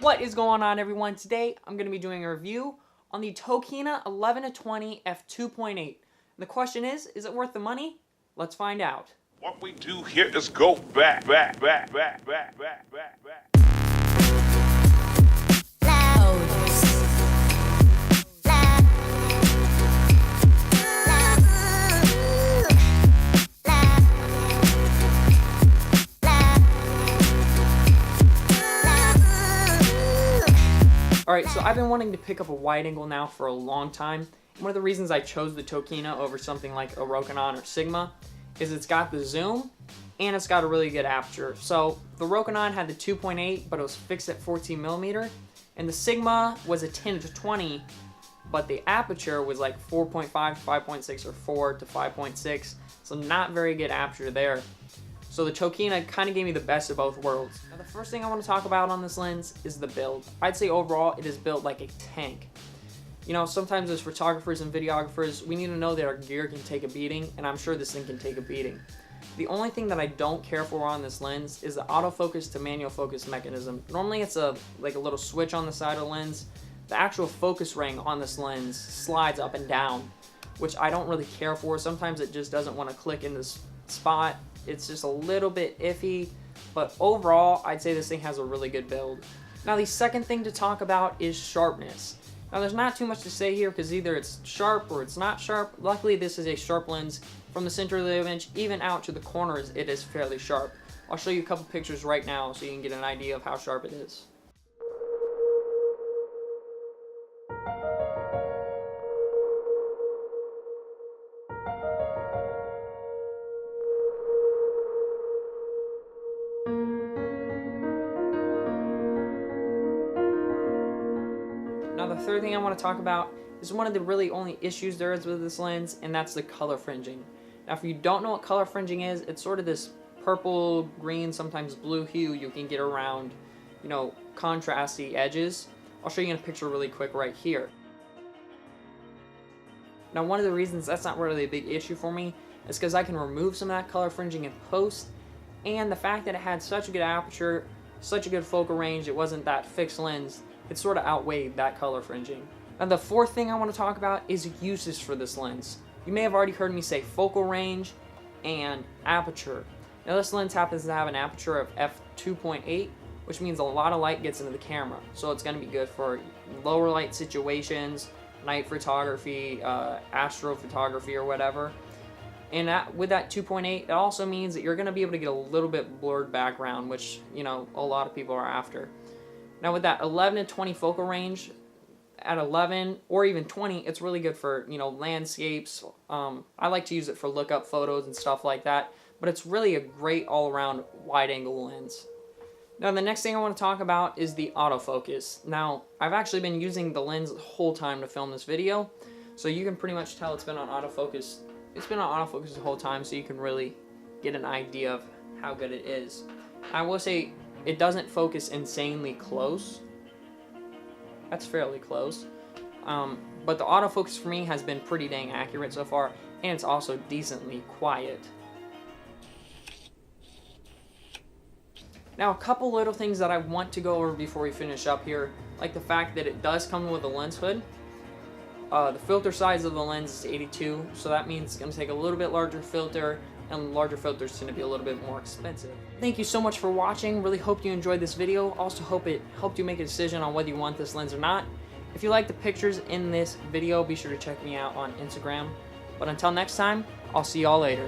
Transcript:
What is going on, everyone? Today I'm going to be doing a review on the Tokina 11-20 f2.8. The question is it worth the money? Let's find out. What we do here is go back. Alright, so I've been wanting to pick up a wide angle now for a long time. One of the reasons I chose the Tokina over something like a Rokinon or Sigma is it's got the zoom and it's got a really good aperture. So the Rokinon had the 2.8, but it was fixed at 14mm, and the Sigma was a 10-20, but the aperture was like 4.5 to 5.6 or 4 to 5.6, so not very good aperture there. So the Tokina kind of gave me the best of both worlds. Now the first thing I want to talk about on this lens is the build. I'd say overall it is built like a tank. You know, sometimes as photographers and videographers, we need to know that our gear can take a beating, and I'm sure this thing can take a beating. The only thing that I don't care for on this lens is the autofocus to manual focus mechanism. Normally it's like a little switch on the side of the lens. The actual focus ring on this lens slides up and down, which I don't really care for. Sometimes it just doesn't want to click in this spot. It's just a little bit iffy, but overall I'd say this thing has a really good build. Now the second thing to talk about is sharpness. Now there's not too much to say here because either it's sharp or it's not sharp. Luckily this is a sharp lens. From the center of the image even out to the corners it is fairly sharp. I'll show you a couple pictures right now so you can get an idea of how sharp it is. Now the third thing I want to talk about is one of the really only issues there is with this lens, and that's the color fringing. Now if you don't know what color fringing is, it's sort of this purple, green, sometimes blue hue you can get around, you know, contrasty edges. I'll show you in a picture really quick right here. Now one of the reasons that's not really a big issue for me is because I can remove some of that color fringing in post, and the fact that it had such a good aperture, such a good focal range, it wasn't that fixed lens, it sort of outweighed that color fringing. Now the fourth thing I want to talk about is uses for this lens. You may have already heard me say focal range and aperture. Now this lens happens to have an aperture of f2.8, which means a lot of light gets into the camera. So it's going to be good for lower light situations, night photography, astrophotography or whatever. And with that 2.8, it also means that you're going to be able to get a little bit blurred background, which, you know, a lot of people are after. Now with that 11 to 20 focal range, at 11 or even 20, it's really good for, you know, landscapes. I like to use it for lookup photos and stuff like that, but it's really a great all-around wide-angle lens. Now the next thing I want to talk about is the autofocus. Now I've actually been using the lens the whole time to film this video, so you can pretty much tell it's been on autofocus. It's been on autofocus the whole time, so you can really get an idea of how good it is. I will say it doesn't focus insanely close. That's fairly close. But the autofocus for me has been pretty dang accurate so far, and it's also decently quiet. Now a couple little things that I want to go over before we finish up here, like the fact that it does come with a lens hood. The filter size of the lens is 82, so that means it's going to take a little bit larger filter, and larger filters tend to be a little bit more expensive. Thank you so much for watching. Really hope you enjoyed this video. Also hope it helped you make a decision on whether you want this lens or not. If you like the pictures in this video, be sure to check me out on Instagram. But until next time, I'll see y'all later.